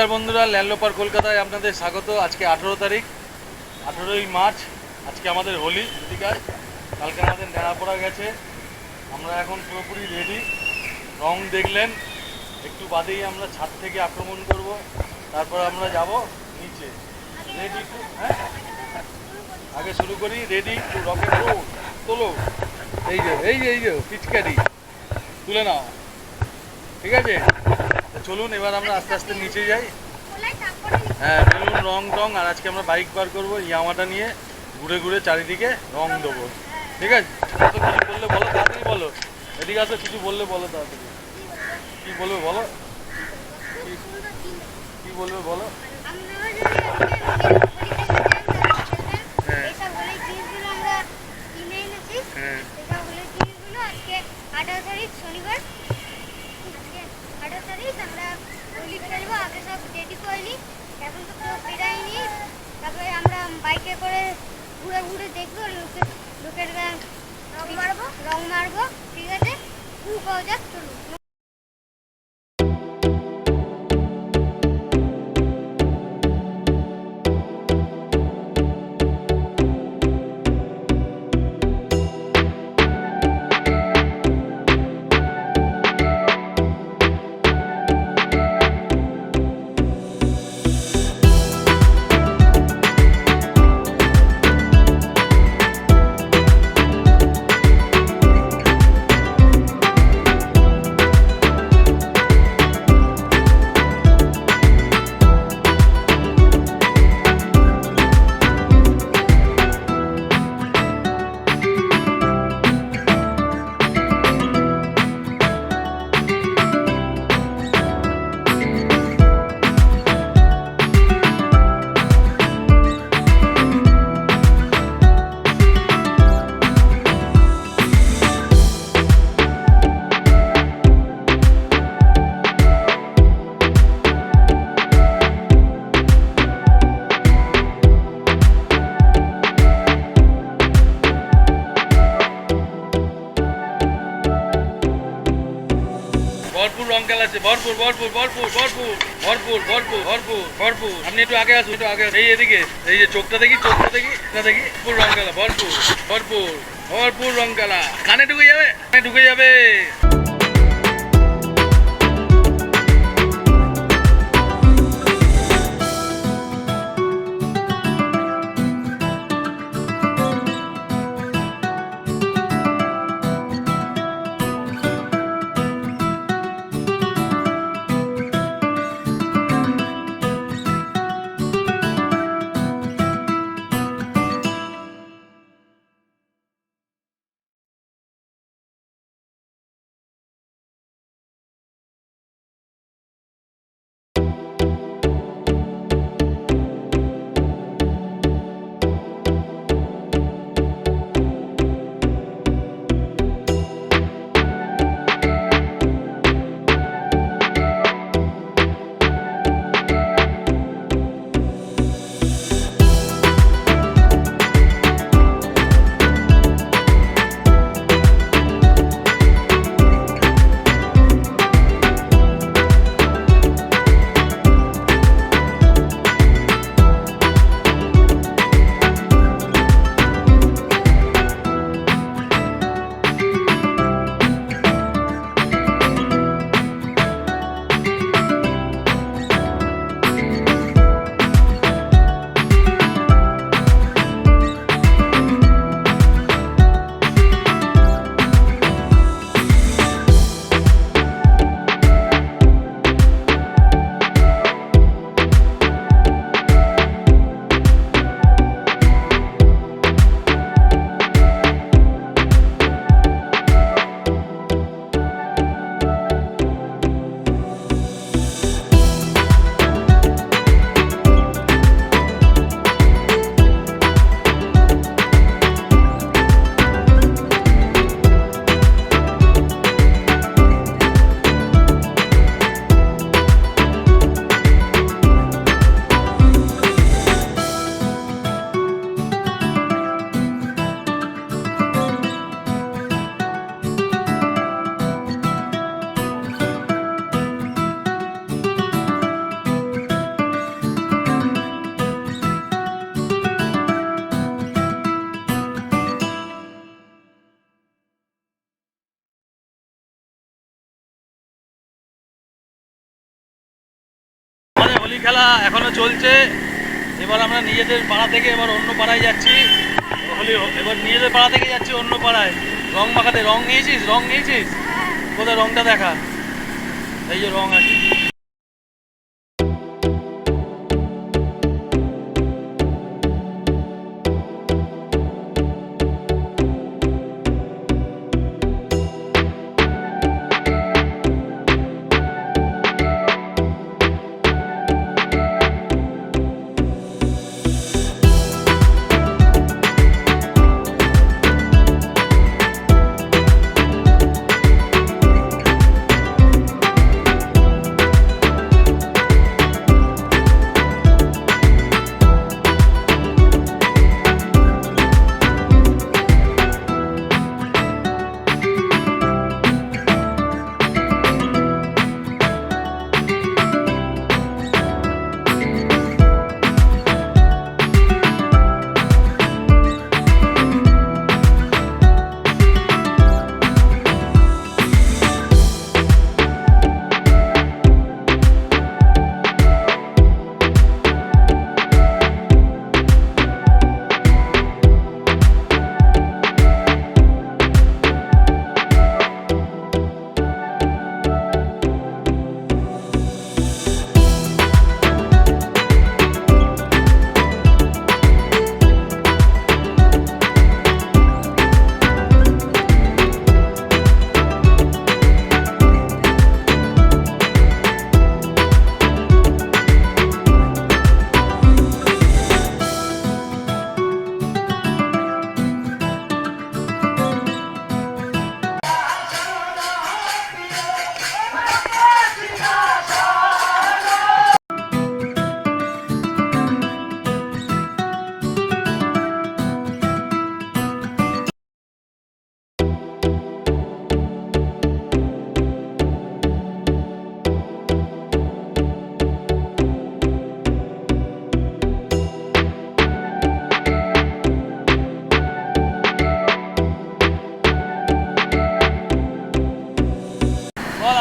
নমস্কার বন্ধুরা, ল্যান্ডলোপার কলকাতায় আপনাদের স্বাগত। আজকে 18 তারিখ, 18ই মার্চ। আজকে আমাদের হোলি দীঘায়। কালকে আমাদের নেড়া পড়া গেছে। আমরা এখন পুরোপুরি রেডি। রং দেখলেন, একটু বাদেই আমরা ছাদ থেকে আক্রমণ করব। তারপর আমরা যাব নিচে। রেডি টু, হ্যাঁ আগে শুরু করি। Ready to rocket roll. তোলো, এই যে পিচকারি তুলে নাও, ঠিক আছে? চলুন এবার আমরা আস্তে আস্তে নিচে যাই। হ্যাঁ, বেলুন, রং টং। আর আজকে আমরা বাইক বার করবো, ইয়ামাটা নিয়ে ঘুরে ঘুরে চারিদিকে রং দেবো, ঠিক আছে? কত কিছু বললে বলো, তাড়াতাড়ি বলো। এদিকে আসো, কিছু বললে বলো তাড়াতাড়ি। কি বলবে বলো, কি বলবে বলো। হ্যাঁ হ্যাঁ 18 তারিখ শনিবার, 18 তারিখ আমরা হোলি খেলবো। আগে সব রেডি করে নিই, এখন তো কেউ বেরাইনি। তারপরে আমরা বাইকে করে ঘুরে ঘুরে দেখবো, লোকের রং মারবো, ঠিক আছে? খুব মজা, চলুন। ভরপুর রং খেলাচ্ছে, ভরপুর ভরপুর ভরপুর ভরপুর ভরপুর ভরপুর ভরপুর ভরপুর। আপনি একটু আগে আসুন, একটু আগে। এই এদিকে, এই যে চোখটা দেখি, চোখটা দেখি, এটা দেখি। ভরপুর রং খেলা, ভরপুর ভরপুর ভরপুর রং খেলা। কানে ঢুকে যাবে, কানে ঢুকে যাবে। খেলা এখনো চলছে। এবার আমরা নিজেদের পাড়া থেকে এবার অন্য পাড়ায় যাচ্ছি। এবার নিজেদের পাড়া থেকে যাচ্ছি অন্য পাড়ায় রং মাখাতে। রং নিয়েছিস? কোথায় রংটা দেখা? এই যে রং আছে।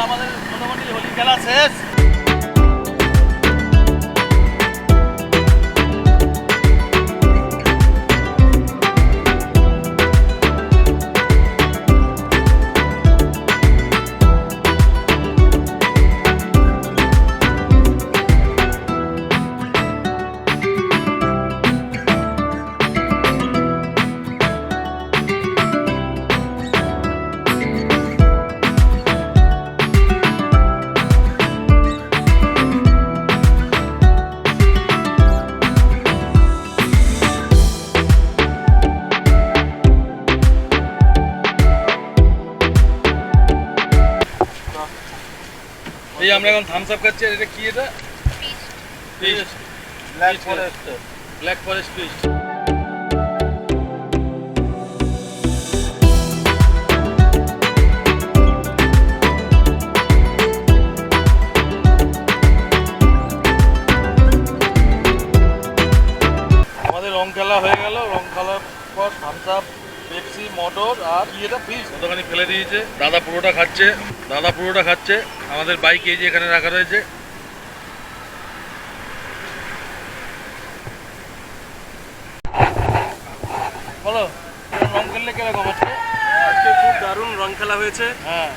আমাদের মোটামুটি হোলি খেলা শেষ। এই আমরা এখন থামস আপ খাচ্ছি। এটা কি? এটা ফিস্ট, ব্ল্যাক ফরেস্ট ফিস্ট। আমাদের রং খেলা হয়ে গেল। রং খেলার পর থামস আপ, পেপসি, মটর আর কি এটা ফিশ কতখানি ফেলে দিয়েছে। দাদা পুরোটা খাচ্ছে। আমাদের বাইক এই যে এখানে রাখা রয়েছে। বলো রং খেললে কিরকম আজকে? আজকে খুব দারুণ রং খেলা হয়েছে। হ্যাঁ,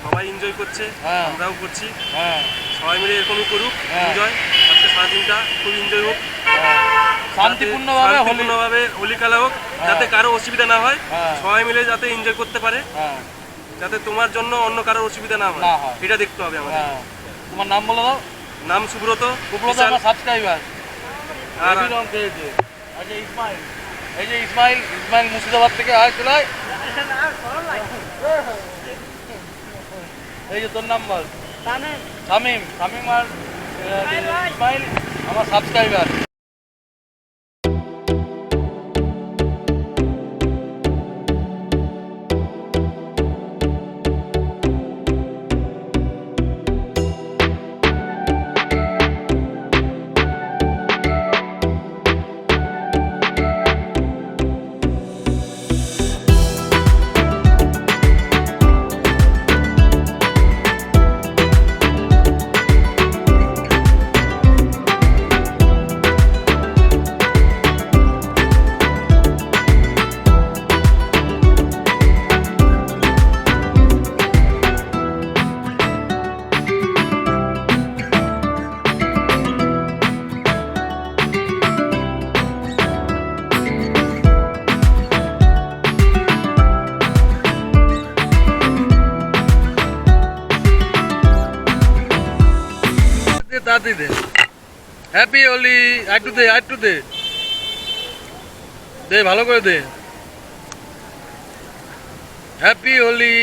সবাই এনজয় করছে, হ্যাঁ, আমরাও করছি। হ্যাঁ, সবাই মিলে এরকমই করুক, হ্যাঁ। এনজয়। আজকে সারাদিনটা খুব এনজয় হোক, শান্তিপূর্ণভাবে হোলি খেলা হোক, যাতে কারো অসুবিধা না হয়। হ্যাঁ। সবাই মিলে যাতে এনজয় করতে পারে, হ্যাঁ, যাতে তোমার জন্য অন্য কারোর অসুবিধা না হয়, এটা দেখতে হবে আমাদের। হ্যাঁ। তোমার নাম বলে দাও। নাম সুব্রত। আমার সাবস্ক্রাইবার। আর রং খেয়েছে। আচ্ছা ইসমাইল, এই যে ইসমাইল মুর্শিদাবাদ থেকে আয় চলে আয়। এই যে তোর নাম বল। শামিম আর ইসমাইল আমার সাবস্ক্রাইবার। হ্যাপি হোলি। আরেকটু দে, আরেকটু দে, দে ভালো করে দে। হ্যাপি হোলি।